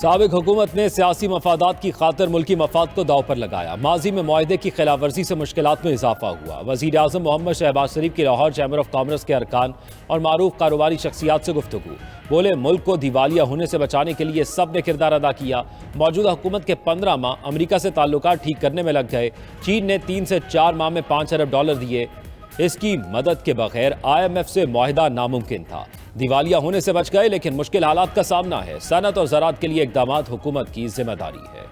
साबिक हुकूमत ने सियासी मफादात की खातिर मुल्की मफाद को दाव पर लगाया। माजी में मुआहदे की खिलाफ वर्जी से मुश्किलात में इजाफा हुआ। वज़ीर आज़म मोहम्मद शहबाज शरीफ की लाहौर चैम्बर ऑफ कॉमर्स के अरकान और मारूफ कारोबारी शख्सियात से गुफ्तगू। बोले, मुल्क को दिवालिया होने से बचाने के लिए सब ने किरदार अदा किया। मौजूदा हुकूमत के 15 माह अमरीका से ताल्लुकात ठीक करने में लग गए। चीन ने 3 से 4 माह में $5 अरब दिए। इसकी मदद के बगैर IMF से मुआहदा नामुमकिन था। दिवालिया होने से बच गए, लेकिन मुश्किल हालात का सामना है। सनत और ज़राअत के लिए इक़दामात हुकूमत की जिम्मेदारी है।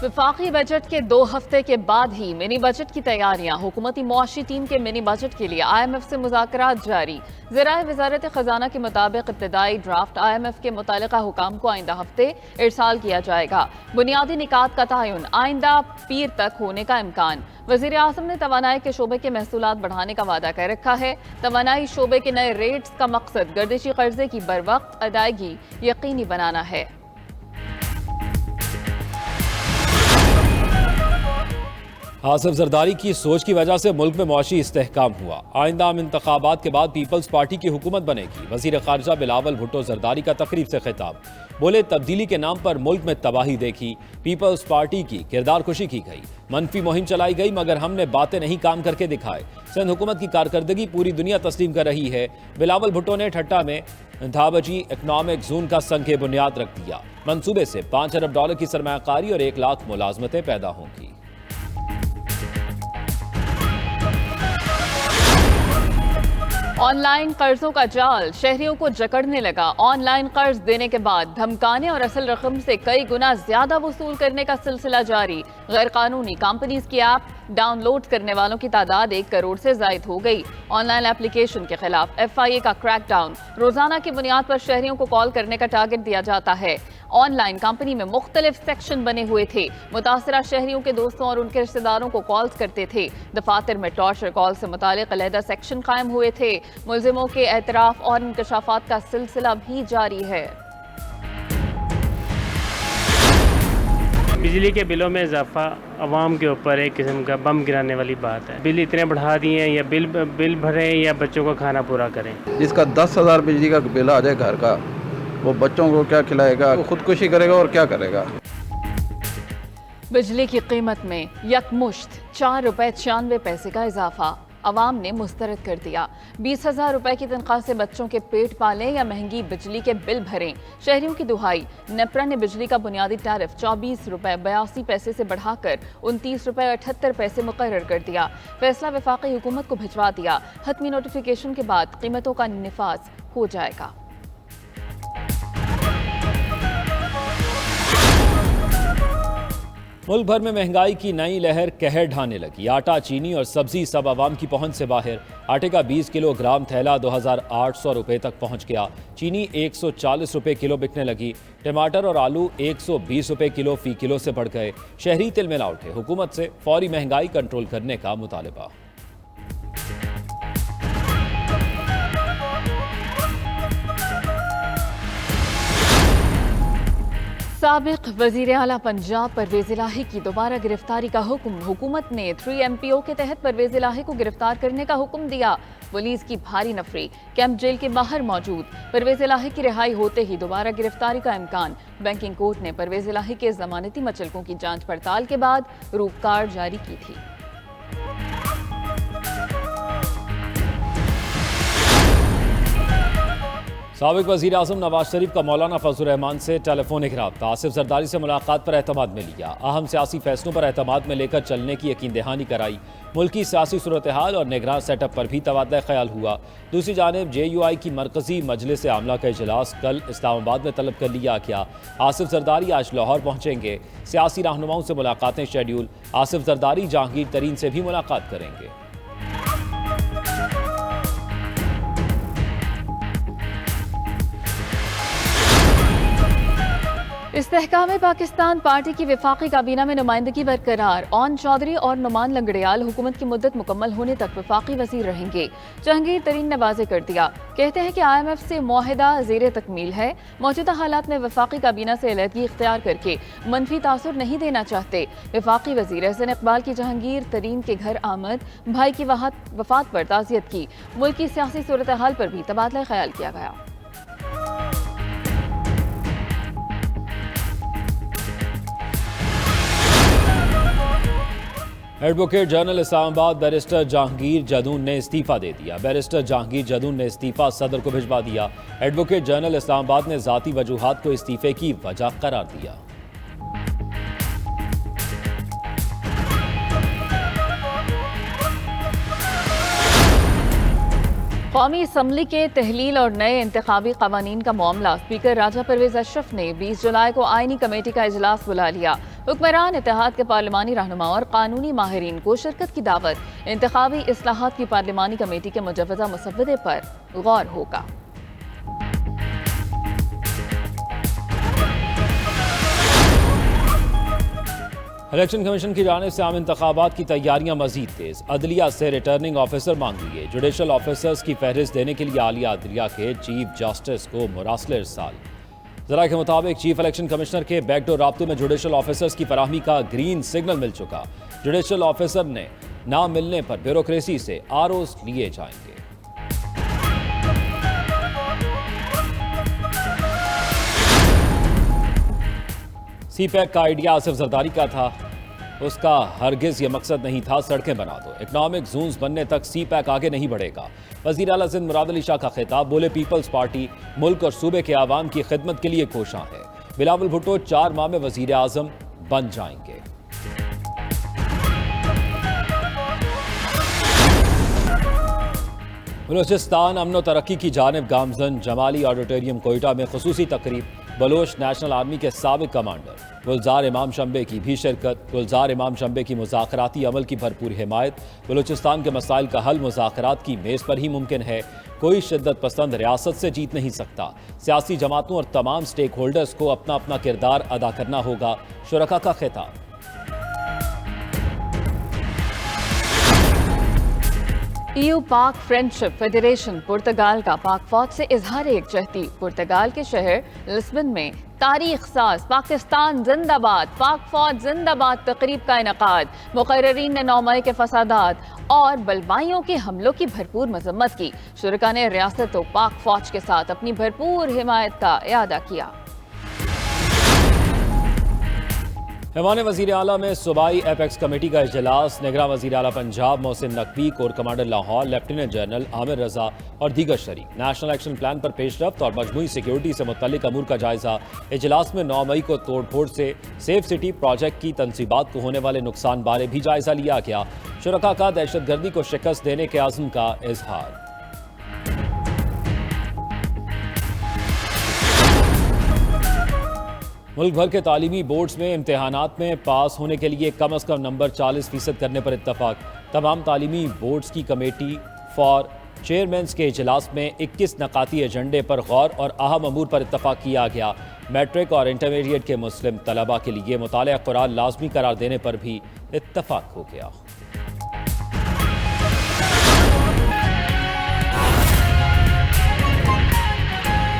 वफाकी बजट के 2 हफ्ते के बाद ही मिनी बजट की तैयारियां। हुकूमती मुआशी टीम के मिनी बजट के लिए IMF से मुज़ाकरात जारी। ज़राए वज़ारत ख़जाना के मुताबिक इब्तदाई ड्राफ्ट IMF के मुतालिका हुकाम को आइंदा हफ्ते इरसाल किया जाएगा। बुनियादी निकात का तयन आइंदा पीर तक होने का इम्कान। वज़ीर आज़म ने तवानाई के शोबे के महसूलात बढ़ाने का वादा कर रखा है। तवानाई शोबे के नए रेट्स का मकसद गर्दिशी कर्जे की बरवक्त अदायगी यकीनी बनाना है। आसिफ जरदारी की सोच की वजह से मुल्क में मुआशी इस्तेहकाम हुआ। आइंदा आम इंतखाबात के बाद पीपल्स पार्टी की हुकूमत बनेगी। वज़ीर ख़ारिजा बिलावल भुट्टो जरदारी का तकरीब से खिताब। बोले, तब्दीली के नाम पर मुल्क में तबाही देखी। पीपल्स पार्टी की किरदार खुशी की गई। मनफी मुहिम चलाई गई, मगर हमने बातें नहीं काम करके दिखाए। सिंध हुकूमत की कारकर्दगी पूरी दुनिया तस्लीम कर रही है। बिलावल भुट्टो ने ठट्टा में धाबजी इकनॉमिक जोन का संग बुनियाद रख दिया। मनसूबे से $5 अरब की सरमायाकारी और 1 लाख मुलाजमतें पैदा होंगी। ऑनलाइन कर्जों का जाल शहरियों को जकड़ने लगा। ऑनलाइन कर्ज देने के बाद धमकाने और असल रकम से कई गुना ज्यादा वसूल करने का सिलसिला जारी। गैर कानूनी कंपनीज की ऐप डाउनलोड करने वालों की तादाद 1 करोड़ से जायद हो गई। ऑनलाइन एप्लीकेशन के खिलाफ FIA का क्रैकडाउन। रोजाना की बुनियाद पर शहरियों को कॉल करने का टारगेट दिया जाता है। ऑनलाइन कंपनी में मुख्तलिफ सेक्शन बने हुए थे। मुतासरा शहरियों के दोस्तों और उनके रिश्तेदारों को कॉल्स करते थे। दफातर में टॉर्चर कॉल से मुतालिक अलहदा सेक्शन कायम हुए थे। मुलजिमों के एतराफ और इंकशाफात का सिलसिला भी जारी है। बिजली के बिलों में इजाफा अवाम के ऊपर एक किस्म का बम गिराने वाली बात है। बिल इतने बढ़ा दिए हैं, या बिल भरें या बच्चों का खाना पूरा करें। जिसका 10,000 बिजली का बिल आ जाए घर का, वो बच्चों को क्या खिलाएगा, वो खुदकुशी करेगा और क्या करेगा। बिजली की कीमत में यकमुश्त ₹4.96 का इजाफा अवाम ने मुस्तरद कर दिया। 20,000 रुपए की तनख्वाह से बच्चों के पेट पालें या महंगी बिजली के बिल भरें, शहरियों की दुहाई। नेपरा ने बिजली का बुनियादी टैरिफ ₹24.82 से बढ़ाकर ₹29.78 मुकर्रर कर दिया। फैसला वफाकी हुकूमत को भिजवा दिया। हतमी नोटिफिकेशन के बाद कीमतों का निफाज हो जाएगा। मुल्क भर में महंगाई की नई लहर कहर ढाने लगी। आटा, चीनी और सब्जी सब आवाम की पहुंच से बाहर। आटे का 20 किलोग्राम थैला 2,800 रुपये तक पहुंच गया। चीनी 140 रुपये किलो बिकने लगी। टमाटर और आलू 120 रुपये किलो फी किलो से बढ़ गए। शहरी तिलमिला उठे। हुकूमत से फौरी महंगाई कंट्रोल करने का मुतालबा। साबिक वजीर आला पंजाब परवेज इलाही की दोबारा गिरफ्तारी का हुक्म। हुकूमत ने 3 MPO के तहत परवेज इलाही को गिरफ्तार करने का हुक्म दिया। पुलिस की भारी नफरी कैंप जेल के बाहर मौजूद। परवेज इलाही की रिहाई होते ही दोबारा गिरफ्तारी का इम्कान। बैंकिंग कोर्ट ने परवेज इलाही के जमानती मचलकों की जांच पड़ताल के बाद रूपकार जारी की थी। साबिक वज़ीर आज़म नवाज शरीफ का मौलाना फजल रहमान से टेलीफोनिक रब्ता। आसिफ जरदारी से मुलाकात पर एतमाद में लिया। अहम सियासी फैसलों पर एतमाद में लेकर चलने की यकीन दहानी कराई। मुल्की सियासी सूरत हाल और निगरान सेटअप पर भी तबादला ख्याल हुआ। दूसरी जानिब JUI की मरकजी मजलिस आमला का इजलास कल इस्लामाबाद में तलब कर लिया गया। आसिफ जरदारी आज लाहौर पहुंचेंगे। सियासी रहनुमाओं से मुलाकातें शेड्यूल। आसिफ जरदारी जहांगीर तरीन से भी मुलाकात करेंगे। इस्तेहकाम पाकिस्तान पार्टी की वफाकी काबीना में नुमाइंदगी बरकरार। ओन चौधरी और नुमान लंगड़ियाल हुकूमत की मुद्दत मुकम्मल होने तक वफाकी वजीर रहेंगे। जहांगीर तरीन ने वाज़ेह कर दिया, कहते हैं कि IMF से मुआहिदा ज़ेर तकमील है। मौजूदा हालात में वफाकी काबीना से अलहदगी इख्तियार करके मनफी तासुर नहीं देना चाहते। वफाकी वजीर एहसन इकबाल की जहांगीर तरीन के घर आमद, भाई की वफात पर ताज़ियत की, मुल्क की सियासी सूरत हाल पर भी तबादला ख्याल किया गया। Advocate general Islamabad barrister Jahangir Jadoon ने इस्तीफा दे दिया। बैरिस्टर जहांगीर जदून ने इस्तीफा सदर को भिजवा दिया। एडवोकेट जनरल इस्लामाबाद ने जाती वजूहात को इस्तीफे की वजह करार दिया। कौमी असम्बली के तहलील और नए इंतखाबी कवानीन का मामला स्पीकर राजा परवेज अशरफ ने 20 जुलाई को आईनी कमेटी का इजलास बुला लिया। हुक्मरान इत्तेहाद के पार्लिमानी रहनुमा और कानूनी माहिरीन को शिरकत की दावत। इंतखाबी इस्लाहात की पार्लिमानी कमेटी के मुजव्वजा मुसव्वदे पर गौर होगा। इलेक्शन कमीशन की जानिब से आम इंतखाबात की तैयारियां मजीद तेज। अदलिया से रिटर्निंग ऑफिसर मांग लिए। जुडिशल ऑफिसर्स की फहरिस्त देने के लिए आलिया अदलिया के चीफ जस्टिस को मुरासले इरसाल। जरा के मुताबिक चीफ इलेक्शन कमिश्नर के बैकडोर राब्तों में जुडिशल ऑफिसर्स की फराहमी का ग्रीन सिग्नल मिल चुका। जुडिशल ऑफिसर ने ना मिलने पर ब्यूरोक्रेसी से आरओज लिए जाएंगे। सीपैक का आइडिया आसिफ जरदारी का था। उसका हरगिज ये मकसद नहीं था सड़कें बना दो। इकनॉमिक जोन्स बनने तक सीपैक आगे नहीं बढ़ेगा। वजीर आला सिंध मुराद अली शाह का खिताब। बोले पीपल्स पार्टी मुल्क और सूबे के आवाम की खिदमत के लिए कोशां है। बिलावल भुट्टो 4 माह में वजीर आजम बन जाएंगे। बलूचिस्तान अमन और तरक्की की जानिब गामजन। जमाली ऑडिटोरियम कोयटा में खुसूसी तकरीब। बलोच नेशनल आर्मी के साबिक कमांडर गुलजार इमाम शंबे की भी शिरकत। गुलजार इमाम शंबे की मुज़ाकराती अमल की भरपूर हिमायत। बलूचिस्तान के मसाइल का हल मुज़ाकरात की मेज़ पर ही मुमकिन है। कोई शिद्दत पसंद रियासत से जीत नहीं सकता। सियासी जमातों और तमाम स्टेक होल्डर्स को अपना अपना किरदार अदा करना होगा। शुरका का खिताब। EU पाक फ्रेंडशिप फेडरेशन पुर्तगाल का पाक फौज से इजहार एकजहती। पुर्तगाल के शहर लिस्बन में तारीख साज पाकिस्तान जिंदाबाद पाक फौज जिंदाबाद तकरीब का इनकाद। मुकर्रीन ने 9 मई के फसादात और बलवाइयों के हमलों की भरपूर मजम्मत की। शुरका ने रियासत और पाक फौज के साथ अपनी भरपूर हिमायत का इयादा किया। ऐवान वज़ीर आला में सूबाई एपेक्स कमेटी का इजलास। निगरान वज़ीर आला Punjab Mohsin Naqvi, corps commander Lahore lieutenant general Aamir Raza और दीगर शरीक। नेशनल एक्शन प्लान पर पेशरफ्त और मजमूई सिक्योरिटी से मुतल्लिक अमूर का जायजा। इजलास में 9 मई को तोड़ फोड़ से सेफ सिटी प्रोजेक्ट की तनसीबात को होने वाले नुकसान बारे भी जायजा लिया गया। शुरका का दहशतगर्दी को शिकस्त देने के आज़म का इजहार। मुल्क भर के तालीमी बोर्ड्स में इम्तहानात में पास होने के लिए कम अज़ कम नंबर 40% करने पर इत्तफाक। तमाम तालीमी बोर्ड्स की कमेटी फॉर चेयरमैन्स के इजलास में 21 नकाती एजेंडे पर गौर और अहम अमूर पर इत्तफाक किया गया। मैट्रिक और इंटरमीडिएट के मुस्लिम तलबा के लिए मुतालिया कुरान लाजमी करार देने पर भी इत्तफाक हो गया।